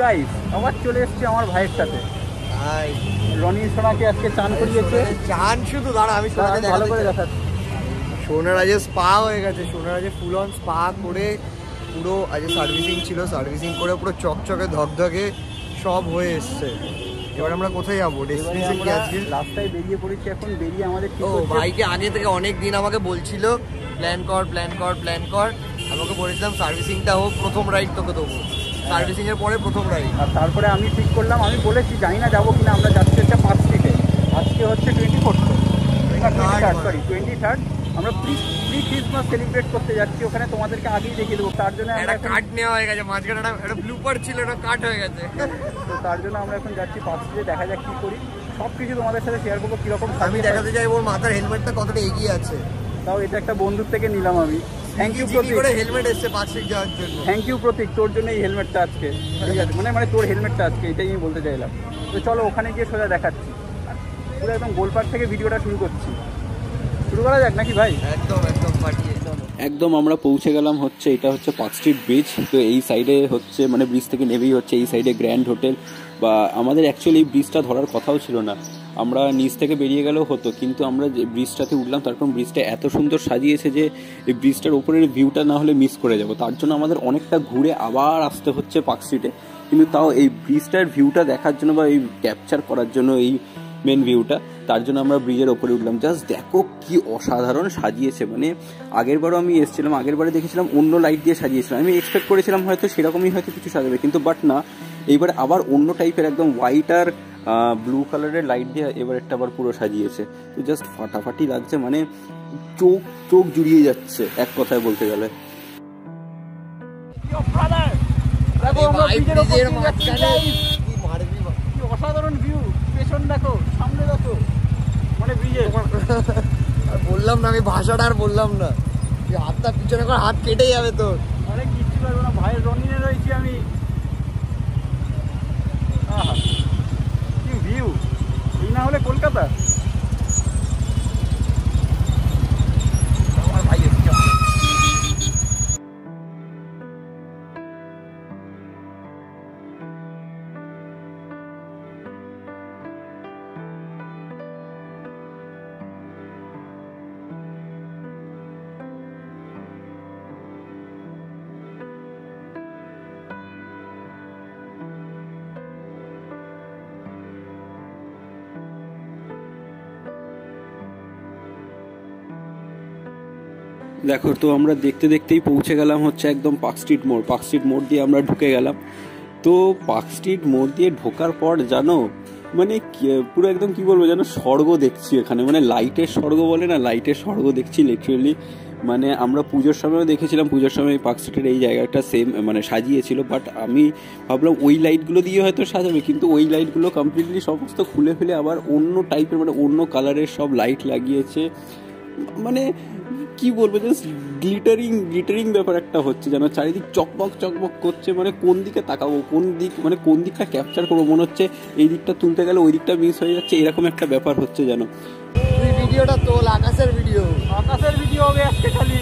Guys, আবার চলে এসেছি আমার ভাইয়ের সাথে। রনি সোনাকে আজকে চান করিয়েছে। চান শুধু দাঁড়া, আমি ভালো করে দেখাচ্ছি। সোনার আজকে স্পা হয়ে গেছে। সোনার আজকে ফুল অন স্পা করে পুরো আজকে সার্ভিসিং ছিল, সার্ভিসিং করে পুরো চকচকে ধকধকে সব হয়ে এসছে। এবার আমরা কোথায় যাবো? ডেস্টিনেশন কি আজকে? রাস্তায় বেরিয়ে পড়েছি এখন। বেরিয়ে আমাদের ভাইকে আগে থেকে অনেক দিন আমাকে বলছিল প্ল্যান কর প্ল্যান কর প্ল্যান কর। আমাকে বলেছিলাম সার্ভিসিংটা হোক, প্রথম রাইড তোকে দেবো। সার্ভিসিং এর পরে প্রথম রাইড। আর তারপরে আমি ঠিক করলাম, আমি বলেছি জানি না যাবো কিনা। আমরা যাচ্ছি হচ্ছে 5 স্ট্রিটে। আজকে হচ্ছে 24 সরি 23। আমরা প্রি ক্রিসমাস সেলিব্রেট করতে যাচ্ছি ওখানে। তোমাদেরকে আগেই দেখিয়ে দেবো। তার জন্য একটা কাট নেওয়া হয়ে গেছে, মাঝখানে একটা ব্লুপার ছিল, একটা কাট হয়ে গেছে। তো তার জন্য আমরা এখন যাচ্ছি 5 স্ট্রিটে। দেখা যাক কী করি, সব কিছু তোমাদের সাথে শেয়ার করবো। কীরকম আমি দেখাতে চাই ওর মাথার হেলমেটটা কতটা এগিয়ে আছে। তাও এটা একটা বন্ধুর থেকে নিলাম আমি। Thank you Pratik. হেলমেট এসছে 5 স্ট্রিট যাওয়ার জন্য। থ্যাংক ইউ প্রতীক, তোর জন্য এই হেলমেটটা আজকে। ঠিক আছে, মানে তোর হেলমেটটা আজকে, এটাই আমি বলতে চাইলাম। তো চলো ওখানে গিয়ে সোজা দেখাচ্ছি। পুরো একদম গোলপার্ক থেকে ভিডিওটা শুরু করছি। শুরু করা যাক নাকি ভাই? একদম একদম পাঠিয়ে একদম আমরা পৌঁছে গেলাম হচ্ছে, এটা হচ্ছে পার্ক স্ট্রিট ব্রিজ। তো এই সাইডে হচ্ছে মানে ব্রিজ থেকে নেমেই হচ্ছে এই সাইডে গ্র্যান্ড হোটেল। বা আমাদের অ্যাকচুয়ালি এই ব্রিজটা ধরার কথাও ছিল না, আমরা নিচ থেকে বেরিয়ে গেলেও হতো, কিন্তু আমরা যে ব্রিজটাতে উঠলাম তারপর ব্রিজটা এত সুন্দর সাজিয়েছে যে এই ব্রিজটার ওপরের ভিউটা না হলে মিস করে যাব। তার জন্য আমাদের অনেকটা ঘুরে আবার আসতে হচ্ছে পার্ক স্ট্রিটে। কিন্তু তাও এই ব্রিজটার ভিউটা দেখার জন্য বা এই ক্যাপচার করার জন্য এই মেন ভিউটা, তার জন্য আমরা ব্রিজের ওপরে উঠলাম। জাস্ট দেখো কি অসাধারণ সাজিয়েছে। মানে আগেরবারও আমি এসেছিলাম, আগেরবারে দেখেছিলাম অন্য লাইট দিয়ে সাজিয়েছিলাম। আমি এক্সপেক্ট করেছিলাম হয়তো সেরকমই হয়তো কিছু সাজাবে, কিন্তু বাট না, এইবারে আবার অন্য টাইপের একদম হোয়াইট আর ব্লু কালারের লাইট দিয়ে এবার একটা আবার পুরো সাজিয়েছে। তো জাস্ট ফাটাফাটি লাগছে, মানে চোখ জুড়িয়ে যাচ্ছে এক কথায় বলতে গেলে। অসাধারণ ভিউ, পেছন দেখো, সামনে দেখো, মানে ব্রিজে। বললাম না, আমি ভাষাটা আর বললাম না। হাতটা পিছনে করে হাত কেটে যাবে তোর। আরে কিচ্ছু পারবো না, ভাইয়ের রনিনে রয়েছি আমি। কি ভিউ, এই না হলে কলকাতা। ভাই দেখো, তো আমরা দেখতে দেখতেই পৌঁছে গেলাম হচ্ছে একদম পার্ক স্ট্রিট মোড়। পার্ক স্ট্রিট মোড় দিয়ে আমরা ঢুকে গেলাম। তো পার্ক স্ট্রিট মোড় দিয়ে ঢোকার পর জানো মানে পুরো একদম কি বলবো, যেন স্বর্গ দেখছি এখানে। মানে লাইটের স্বর্গ বলে না, লাইটের স্বর্গ দেখছি লিটারেলি। মানে আমরা পুজোর সময়ও দেখেছিলাম, পুজোর সময় পার্ক স্ট্রিটের এই জায়গাটা সেম মানে সাজিয়েছিল। বাট আমি ভাবলাম ওই লাইটগুলো দিয়ে হয়তো সাজাবে, কিন্তু ওই লাইটগুলো কমপ্লিটলি সমস্ত খুলে ফেলে আবার অন্য টাইপের মানে অন্য কালারের সব লাইট লাগিয়েছে। মানে কি বলবো, জাস্ট গ্লিটারিং ব্যাপার একটা হচ্ছে, যেন চারিদিক চকমক করছে। মানে কোন দিকে তাকাবো, কোন দিকটা ক্যাপচার করবো, মনে হচ্ছে এই দিকটা তুলতে গেলে ওই দিকটা মিস হয়ে যাচ্ছে, এরকম একটা ব্যাপার হচ্ছে যেন। ভিডিওটা তোল, আকাশের ভিডিও হবে আজকে খালি।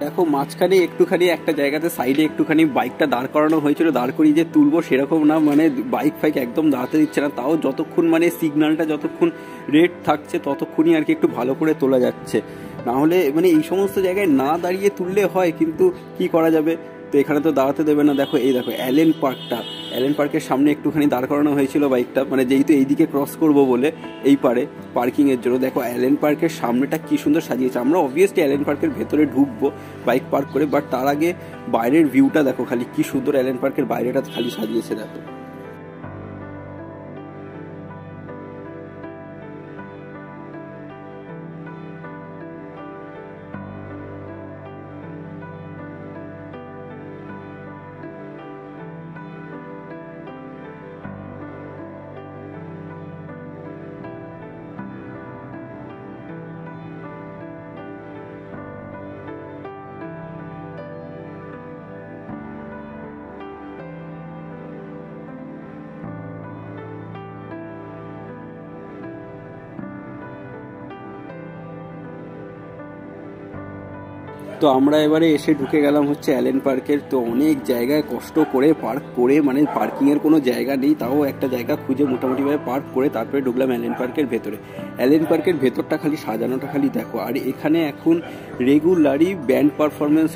দেখো মাঝখানে একটুখানি একটা জায়গাতে সাইডে একটুখানি বাইকটা দাঁড় করানো হয়েছিল, দাঁড় করিয়ে যে তুলবো সেরকম না, মানে বাইক ফাইক একদম দাঁড়াতে দিচ্ছে না। তাও যতক্ষণ মানে সিগন্যালটা যতক্ষণ রেড থাকছে ততক্ষণই আর কি একটু ভালো করে তোলা যাচ্ছে। না হলে মানে এই সমস্ত জায়গায় না দাঁড়িয়ে তুললে হয়, কিন্তু কি করা যাবে, তো এখানে তো দাঁড়াতে দেবে না। দেখো এই দেখো অ্যালেন পার্কের সামনে একটুখানি দাঁড় করানো হয়েছিল বাইকটা, মানে যেহেতু এইদিকে ক্রস করব বলে এই পারে পার্কিংয়ের জন্য। দেখো অ্যালেন পার্কের সামনেটা কি সুন্দর সাজিয়েছে। আমরা অবভিয়াসলি অ্যালেন পার্কের ভেতরে ঢুকবো বাইক পার্ক করে, বাট তার আগে বাইরের ভিউটা দেখো খালি কি সুন্দর অ্যালেন পার্কের বাইরেটা খালি সাজিয়েছে দেখো। তো আমরা এবারে এসে ঢুকে গেলাম হচ্ছে অ্যালেন পার্কের। তো অনেক জায়গায় কষ্ট করে পার্ক করে, মানে পার্কিংয়ের কোনো জায়গা নেই, তাও একটা জায়গা খুঁজে মোটামুটিভাবে পার্ক করে তারপরে ঢুকলাম অ্যালেন পার্কের ভেতরে। অ্যালেন পার্কের ভেতরটা খালি সাজানোটা খালি দেখো। আর এখানে এখন রেগুলারই ব্যান্ড পারফরমেন্স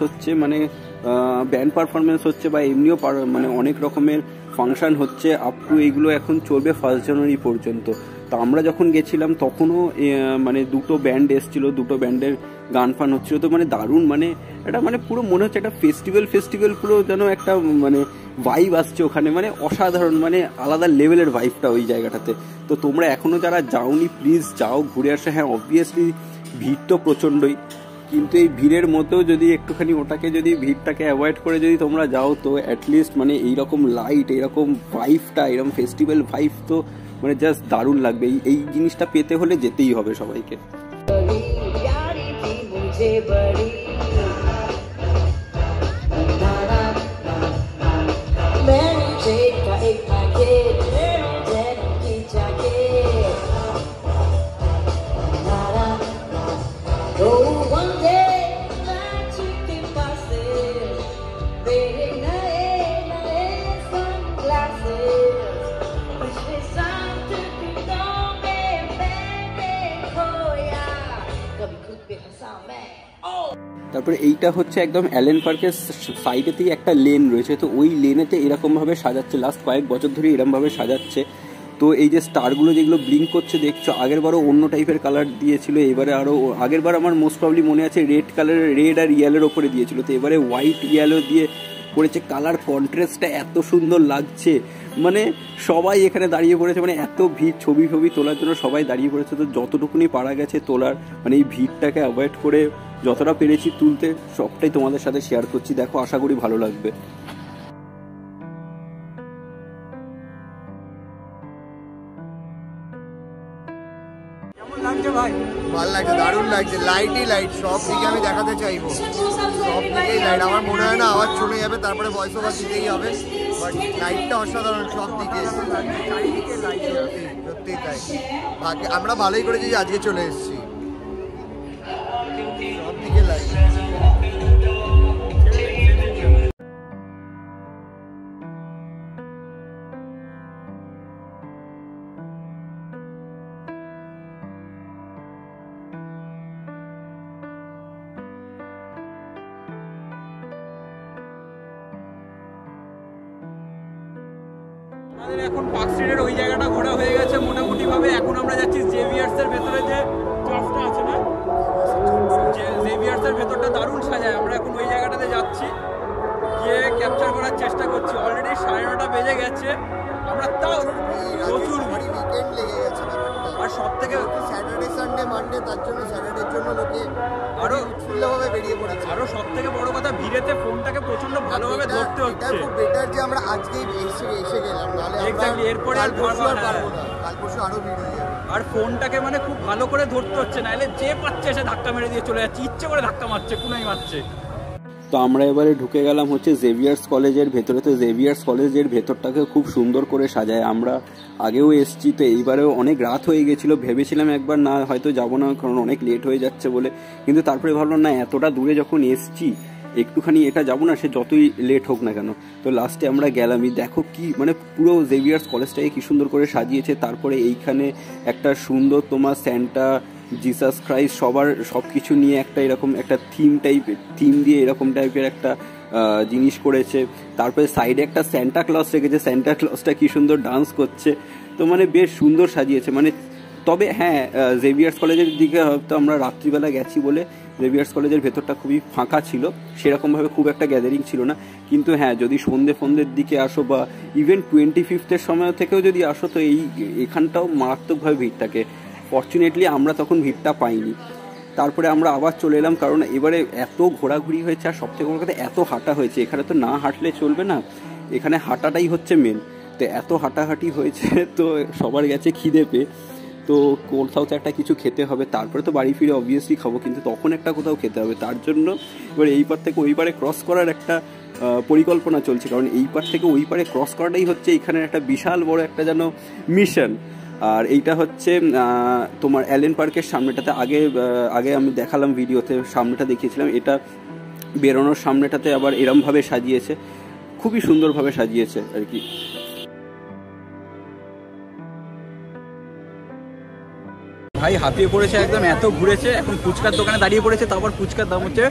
হচ্ছে বা এমনিও মানে অনেক রকমের ফাংশন হচ্ছে আপ টু এইগুলো এখন চলবে 1 জানুয়ারি পর্যন্ত। তো আমরা যখন গেছিলাম তখনও মানে দুটো ব্যান্ড এসেছিলো, দুটো ব্যান্ডের গান ফান হচ্ছিলো। তো মানে দারুণ, মানে এটা মানে পুরো মনে হচ্ছে একটা ফেস্টিভ্যাল পুরো যেন একটা মানে ভাইব আসছে ওখানে, মানে অসাধারণ, মানে আলাদা লেভেলের ভাইবটা ওই জায়গাটাতে। তো তোমরা এখনও যারা যাওনি প্লিজ যাও, ঘুরে আসো। হ্যাঁ অবভিয়াসলি ভিড় তো প্রচণ্ডই, কিন্তু এই ভিড়ের মধ্যেও যদি একটুখানি ভিড়টাকে অ্যাভয়েড করে যদি তোমরা যাও, তো অ্যাটলিস্ট মানে এইরকম লাইট, এইরকম ভাইবটা, এরকম ফেস্টিভ্যাল ভাইব তো মানে জাস্ট দারুণ লাগবে। এই জিনিসটা পেতে হলে যেতেই হবে সবাইকে। তারপরে এইটা হচ্ছে একদম অ্যালেন পার্কের সাইডেতেই একটা লেন রয়েছে, তো ওই লেনেতে এরকমভাবে সাজাচ্ছে, লাস্ট কয়েক বছর ধরে এরকমভাবে সাজাচ্ছে। তো এই যে স্টারগুলো যেগুলো ব্লিঙ্ক করছে দেখছো, আগেরবারও অন্য টাইপের কালার দিয়েছিল, এবারে আরও আগেরবার আমার মোস্ট প্রবলি মনে আছে রেড আর ইয়েলোর ওপরে দিয়েছিল, তো এবারে হোয়াইট ইয়েলো দিয়ে করেছে। কালার কন্ট্রাস্টটা এত সুন্দর লাগছে, মানে সবাই এখানে দাঁড়িয়ে পড়েছে, মানে এত ভিড় ছবি তোলার জন্য সবাই দাঁড়িয়ে পড়েছে। তো যতটুকুনি পারা গেছে তোলার, মানে এই ভিড়টাকে অ্যাভয়েড করে যতটা পেরেছি তুলতে, সবটাই তোমাদের সাথে শেয়ার করছি। দেখো আশা করি ভালো লাগবে। ভালো লাগছে, দারুণ লাগছে, লাইটই লাইট, সব দিকে আমি দেখাতে চাইবো, সব দিকেই লাইট। আমার মনে হয় না আওয়াজ চলে যাবে, তারপরে ভয়েস ওভার দিতেই হবে, বাট লাইটটা অসাধারণ সব দিকে, সত্যি তাই। আমরা ভালোই করেছি যে আজকে চলে এসেছি, সব দিকে লাইট। আমাদের এখন পার্ক স্ট্রিটের ওই জায়গাটা ঘোরা হয়ে গেছে মোটামুটি ভাবে। এখন আমরা যাচ্ছি জেভিয়ার্সের ভেতরে, যে ক্লাবটা আছে না, জেভিয়ার্সের ভেতরটা দারুণ সাজায়। আমরা এখন ওই জায়গাটাতে যাচ্ছি, গিয়ে ক্যাপচার করার চেষ্টা করছি। অলরেডি 9:30 বেজে গেছে, আমরা তাও প্রচুর উইকেন্ড লেগে গেছে। আর সব থেকে স্যাটারডে সানডে মানডে, তার জন্য স্যাটারডের জন্য লোকে আরো উৎফুল্লভাবে বেরিয়ে পড়েছে। আরো সব থেকে বড় কথা, ভিড়েতে ফোনটাকে প্রচন্ড ভালোভাবে ধরতে হচ্ছে। খুব বেটার যে আমরা আজকেই এসে গেলাম, নাহলে এক্স্যাক্টলি এরপরে আর পারবো না, কাল পরশু আরো ভিড় হয়ে যাবে। আর ফোনটাকে মানে খুব ভালো করে ধরতে হচ্ছে, নাহলে যে পাচ্ছে সে ধাক্কা মেরে দিয়ে চলে যাচ্ছে, ইচ্ছে করে ধাক্কা মারছে, কোনাই মারছে। তো আমরা এবারে ঢুকে গেলাম হচ্ছে জেভিয়ার্স কলেজের ভেতরে। তো জেভিয়ার্স কলেজের ভেতরটাকে খুব সুন্দর করে সাজায়, আমরা আগেও এসছি, তো এইবারেও অনেক রাত হয়ে গেছিলো, ভেবেছিলাম একবার না হয়তো যাবো না, কারণ অনেক লেট হয়ে যাচ্ছে বলে, কিন্তু তারপরে ভাবলাম না এতটা দূরে যখন এসছি একটুখানি এটা যাবো না, সে যতই লেট হোক না কেন। তো লাস্টে আমরা গেলামই। দেখো কি মানে পুরো জেভিয়ার্স কলেজটাকে কি সুন্দর করে সাজিয়েছে। তারপরে এইখানে একটা সুন্দর তোমার স্যান্টা জিসাস ক্রাইস্ট সবার সব কিছু নিয়ে একটা এরকম একটা থিম দিয়ে এরকম টাইপের একটা জিনিস করেছে। তারপরে সাইডে একটা স্যান্টা ক্লজ রেখেছে, স্যান্টা ক্লজটা কি সুন্দর ডান্স করছে, তো মানে বেশ সুন্দর সাজিয়েছে। মানে তবে হ্যাঁ, জেভিয়ার্স কলেজের দিকে হয়তো আমরা রাত্রিবেলা গেছি বলে জেভিয়ার্স কলেজের ভেতরটা খুবই ফাঁকা ছিল, সেরকমভাবে খুব একটা গ্যাদারিং ছিল না। কিন্তু হ্যাঁ, যদি সন্ধ্যের দিকে আসো বা ইভেন 25th সময় থেকেও যদি আসো, তো এখানটাও মারাত্মকভাবে ভিড় থাকে। ফর্চুনেটলি আমরা তখন ভিড়টা পাইনি। তারপরে আমরা আবার চলে এলাম, কারণ এবারে এত ঘোরাঘুরি হয়েছে আর সবথেকে বড় কথা এত হাঁটা হয়েছে। এখানে তো না হাঁটলে চলবে না, এখানে হাঁটাটাই হচ্ছে মেন। তো এত হাঁটাহাঁটি হয়েছে, তো সবার গেছে খিদে পেয়ে, তো কোথাও তো একটা কিছু খেতে হবে। তারপরে তো বাড়ি ফিরে অবভিয়াসলি খাবো, কিন্তু তখন একটা কোথাও খেতে হবে। তার জন্য এবার এই পার থেকে ওই পারে ক্রস করার একটা পরিকল্পনা চলছে, কারণ এই পার থেকে ওই পারে ক্রস করাটাই হচ্ছে এখানে একটা বিশাল বড় একটা যেন মিশন। আর এইটা হচ্ছে তোমার অ্যালেন পার্কের সামনেটাতে, আগে আমি দেখালাম ভিডিওতে, সামনেটা দেখিয়েছিলাম। এটা বেরোনোর সামনেটাতে আবার এরমভাবে সাজিয়েছে, খুবই সুন্দরভাবে সাজিয়েছে আর কি। ভাই হাতিয়ে পড়েছে একদম, এত ঘুরেছে, এখন ফুচকার দোকানে দাঁড়িয়ে পড়েছে। তারপর ফুচকার দাম হচ্ছে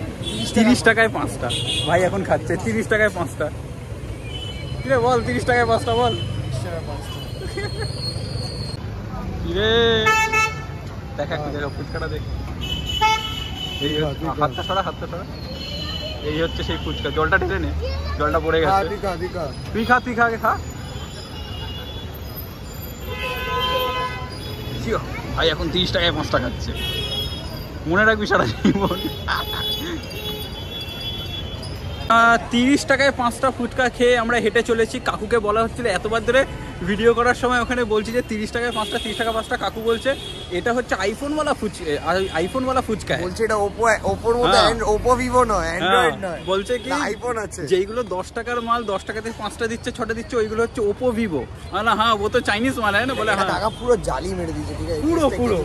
30 টাকায় 5টা। ভাই এখন খাচ্ছে 30 টাকায় 5টা। কিরে বল, 30 টাকায় 5টা বল। কিরে দেখা কি দেখো, ফুচকাটা দেখ। এই হাতটা সরা। এই হচ্ছে সেই ফুচকা। জলটা ঢেলে নে, জলটা পড়ে গেছে। তুই খা আগে খা। ভাই এখন 30 টাকায় 5টা খাচ্ছে, মনে রাখবি সারা জীবন। 30 টাকায় 5টা ফুচকা খেয়ে আমরা হেঁটে চলেছি। কাকুকে বলা হচ্ছিল এতবার ধরে ভিডিও করার সময়, ওখানে বলছি যে 30 টাকায় 5টা, 30 টাকা 5টা। কাকু বলছে এটা হচ্ছে আইফোনওয়ালা ফুচকা। বলছে এটা ওপোর মতো, ওপো ভিভো নয়, অ্যান্ড্রয়েড নয়। বলছে কি আইফোন আছে, যেইগুলো 10 টাকার মাল 10 টাকাতে 5টা দিচ্ছে, 6টা দিচ্ছে, ওইগুলো হচ্ছে ওপো ভিভো। না হ্যাঁ, ও তো চাইনিজ মাল হয় না, বলে হ্যাঁ টাকা পুরো জালি মেরে দিয়েছে। ঠিক আছে, পুরো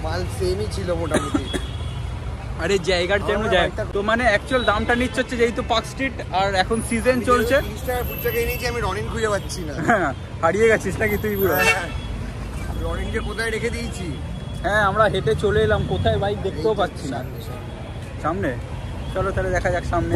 মাল সেমই ছিল মোটামুটি। আরে জায়গার জন্য তো মানে অ্যাকচুয়াল দামটা নিচ্ছে হচ্ছে, যেহেতু পার্ক স্ট্রিট আর এখন সিজন চলছে। 30 টাকা ফুচকা খেয়ে নিয়েছি আমি, রনিন খুঁজে পাচ্ছি না। হ্যাঁ, হারিয়ে গেছিস নাকি তুই পুরো? রনিনকে কোথায় রেখে দিয়েছি? হ্যাঁ, আমরা হেঁটে চলে এলাম, কোথায় বাইক দেখতেও পাচ্ছি না। সামনে চলো তাহলে দেখা যাক সামনে।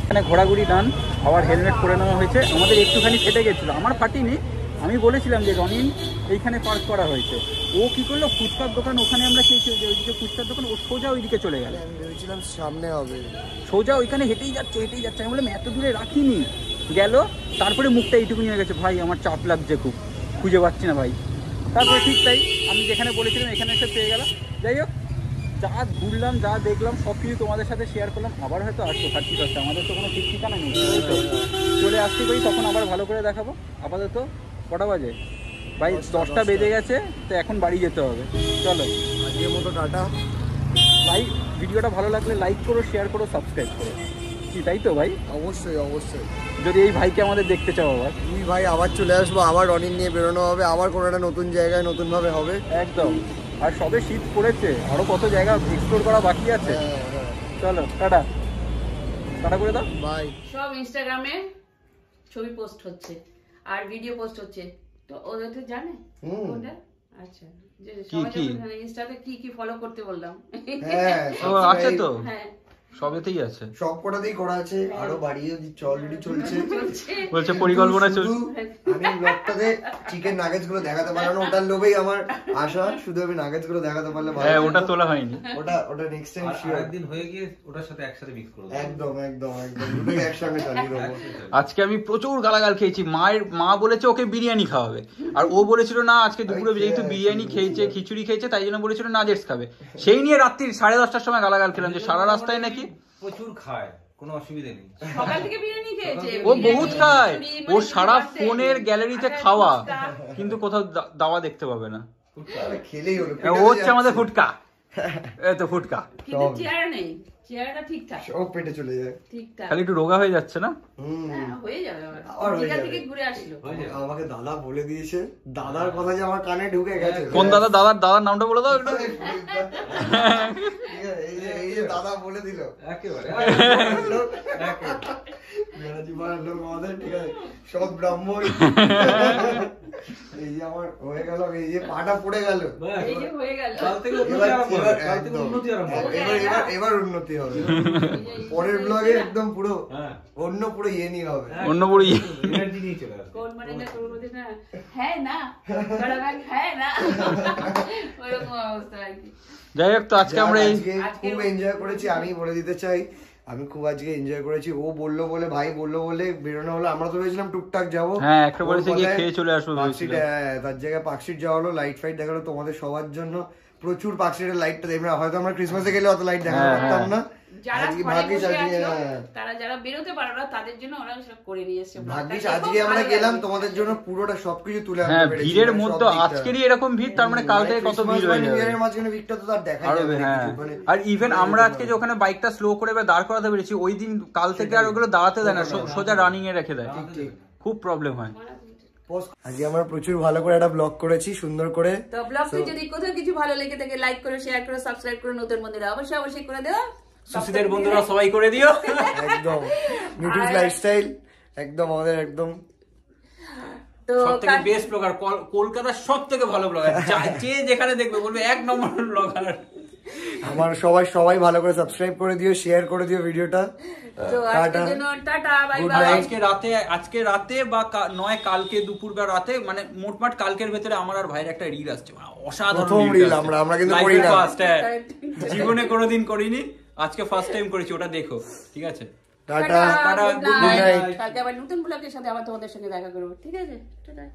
এখানে ঘোরাঘুরি ডান, আবার হেলমেট পরে নেওয়া হয়েছে। আমাদের একটুখানি ফেটে গেছিলো, আমার ফাটিনি। আমি বলেছিলাম যে রনিন এইখানে পার্ক করা হয়েছে, ও কি করলো, ফুচকার দোকান ওখানে আমরা খেয়েছি, ওইদিকে ফুচকার দোকান, ও সোজা ওইদিকে চলে গেল। আমি ভেবেছিলাম সামনে হবে, সোজা ওইখানে হেঁটেই যাচ্ছে। আমি বললাম এত দূরে রাখিনি, গেল। তারপরে মুখটা এইটুকু নিয়ে গেছে, ভাই আমার চাপ লাগছে খুব, খুঁজে পাচ্ছি না ভাই। তারপরে ঠিক তাই, আমি যেখানে বলেছিলাম এখানে এসে পেয়ে গেলাম। যাই হোক, যা ঘুরলাম, যা দেখলাম সব কিছু তোমাদের সাথে শেয়ার করলাম। আবার হয়তো আসবো 31 আমাদের তো কোনো ঠিক ঠিকানা নেই, চলে আসতে পারি, তখন আবার ভালো করে দেখাবো। আপাতত কটা বাজে ভাই? 10টা বেজে গেছে, তো এখন বাড়ি যেতে হবে। চলো আজকের মতো টাটা। ভাই ভিডিওটা ভালো লাগলে লাইক করো, শেয়ার করো, সাবস্ক্রাইব করো, কি তাই তো ভাই? অবশ্যই। যদি এই ভাইকে আমাদের দেখতে চাও আবার, তুই ভাই আবার চলে আসবো, আবার রনিন নিয়ে বেরোনো হবে, আবার কোনো একটা নতুন জায়গায় নতুনভাবে হবে একদম। আর সবে শীত পড়েছে, আরো কত জায়গা এক্সপ্লোর করা বাকি আছে। চলো টাটা করে দাও, বাই। সব ইনস্টাগ্রামে ছবি পোস্ট হচ্ছে আর ভিডিও পোস্ট হচ্ছে, তো ওদের তো জানে ওটা। আচ্ছা, যে সবাই ইনস্টাতে কি ফলো করতে বললাম। হ্যাঁ, আছে তো, হ্যাঁ সবেতেই আছে, সব কটাতেই করা আছে, আরো বাড়িয়ে দিচ্ছে, অলরেডি চলছে। বলছে পরিকল্পনা চলছে। আমি ব্লগটাতে চিকেন নাগেটস গুলো দেখাতে পারলাম না, ওটার লোভেই আমার আশা, শুধু আমি নাগেটস গুলো দেখাতে পারলে ভালো। হ্যাঁ, ওটা তোলা হয়নি, ওটা নেক্সট টাইম শিওর, একদিন হয়ে গিয়ে ওটার সাথে একসাথে মিক্স করে দেব। একদম দুটোকে একসঙ্গে চালিয়ে দেবো। আজকে আমি প্রচুর গালাগাল খেয়েছি। মা বলেছে ওকে বিরিয়ানি খাওয়াবে, আর ও বলেছিল না আজকে দুপুরে যেহেতু বিরিয়ানি খেয়েছে, খিচুড়ি খেয়েছে, তাই জন্য বলেছিল নাগেটস খাবে। সেই নিয়ে রাত্রি 10:30টার সময় গালাগাল খেলাম যে সারা রাস্তায় নাকি প্রচুর খায়, কোনো অসুবিধা নেই। সকাল থেকে বিরিয়ানি খেয়েছে, ও বহুত খায়, ও সারা ফোনের গ্যালারিতে খাওয়া, কিন্তু কোথাও দাওয়া দেখতে পাবে না। খেলেই হলো, ও হচ্ছে আমাদের ফুটকা, এই তো ফুটকা, কিন্তু চেহারা নেই, চেহারাটা ঠিকঠাক, সব পেটে চলে যায় ঠিকঠাক, খালি একটু রোগা হয়ে যাচ্ছে না? হ্যাঁ হয়ে যাবে। আর হয়ে দীঘা যাবে। থেকে ঘুরে আসলো, আমাকে দাদা বলে দিয়েছে, দাদার কথা যে আমার কানে ঢুকে গেছে। কোন দাদা? দাদার নামটা বলে দাও একটু। এই যে দাদা বলে দিল একেবারে ব্যানার্জি পাড়ার লোক আমাদের, ঠিক আছে, সব ব্রাহ্মণ। এই যে আমার হয়ে গেল, এই যে পাটা পড়ে গেল, এই যে হয়ে গেল। কাল থেকে উন্নতি আরম্ভ হবে, কাল থেকে উন্নতি আরম্ভ হবে। এবার উন্নতি হবে। পরের ব্লগে একদম পুরো হ্যাঁ, অন্য পুরো ইয়ে নিয়ে হবে। অন্য পুরো এনার্জি নিয়ে চলে আসবে। কোন মানে না কোন মধ্যে না হ্যাঁ না বড় ভাই হ্যাঁ না ওরকম অবস্থা আর কি। যাই হোক, তো আজকে আমরা এই আজকে খুব এনজয় করেছি। আমি বলে দিতে চাই, আমি খুব আজকে এনজয় করেছি। ও বললো বলে, ভাই বললো বলে বেরোনো হলো। আমরা তো ভেবেছিলাম টুকটাক যাবো, হ্যাঁ একটা বলেছে গিয়ে খেয়ে চলে আসবো পার্কস্ট্রিট, তার জায়গায় পার্কস্ট্রিট যাওয়া হলো, লাইট ফাইট দেখালো তোমাদের সবার জন্য। প্রচুর পার্কস্ট্রিটের লাইটটা দেখবে, হয়তো আমরা ক্রিসমাসে গেলে অত লাইট দেখাতে পারতাম না। যারা আজকে ঘরে ভাগ্যিস বসে আজকে, আছো, তারা যারা বেরোতে পারো না তাদের জন্য ওরা সব করে নিয়ে এসেছে। ভাগ্যিস আজকে আমরা গেলাম তোমাদের জন্য, পুরোটা সবকিছু তুলে আনতে হ্যাঁ পেরেছি। ভিড়ের সব মধ্যে দিকটা। আজকেরই এরকম ভিড়, তার মানে কাল থেকে কত ভিড় হয়ে যাবে। ভিড়ের মাঝখানে ভিড়টা তো তার দেখা আরো যাবে না হ্যাঁ, কিছু, মানে আর ইভেন আমরা আজকে যে ওখানে বাইকটা স্লো করে এবার দাঁড় করাতে পেরেছি, ওই দিন কাল থেকে আর ওগুলো দাঁড়াতে দেয় না, সোজা রানিং এ রেখে দেয়, খুব প্রবলেম হয়। আজকে আমরা প্রচুর ভালো করে একটা ব্লগ করেছি, সুন্দর করে। তো ব্লগটি যদি কোথাও কিছু ভালো লেগে থাকে লাইক করো, শেয়ার করো, সাবস্ক্রাইব করো, নতুন বন্ধুরা অবশ্যই অবশ্যই করে দেও, সুশীদের বন্ধুরা সবাই করে দিও। একদম নিউট্রিশ লাইফস্টাইল, একদম আমাদের একদম তো সবথেকে বেস্ট ব্লগার, কলকাতার সবথেকে ভালো ব্লগার, যে যেখানে দেখবে বলবে এক নম্বর ব্লগার। আমার সবাই ভালো করে সাবস্ক্রাইব করে দিও, শেয়ার করে দিও ভিডিওটা। তো আজকের জন্য tata, bye Good bye. night. আজকে রাতে বা নয় কালকে দুপুর বা রাতে, মানে মোটমাট কালকের ভেতরে আমার আর ভাইয়ের একটা রিল আসছে, মানে অসাধারণ প্রথম reel reel আসছে। আমরা কিন্তু Life করি এ না। first, হ্যাঁ। জীবনে কোনোদিন করিনি, আজকে ফার্স্ট টাইম করেছি, ওটা দেখো, ঠিক আছে? Tata, tata, tata, good good night. night. কালকে আবার নতুন ব্লগের সাথে আবার তোমাদের সঙ্গে দেখা করবো, ঠিক আছে? টাটা।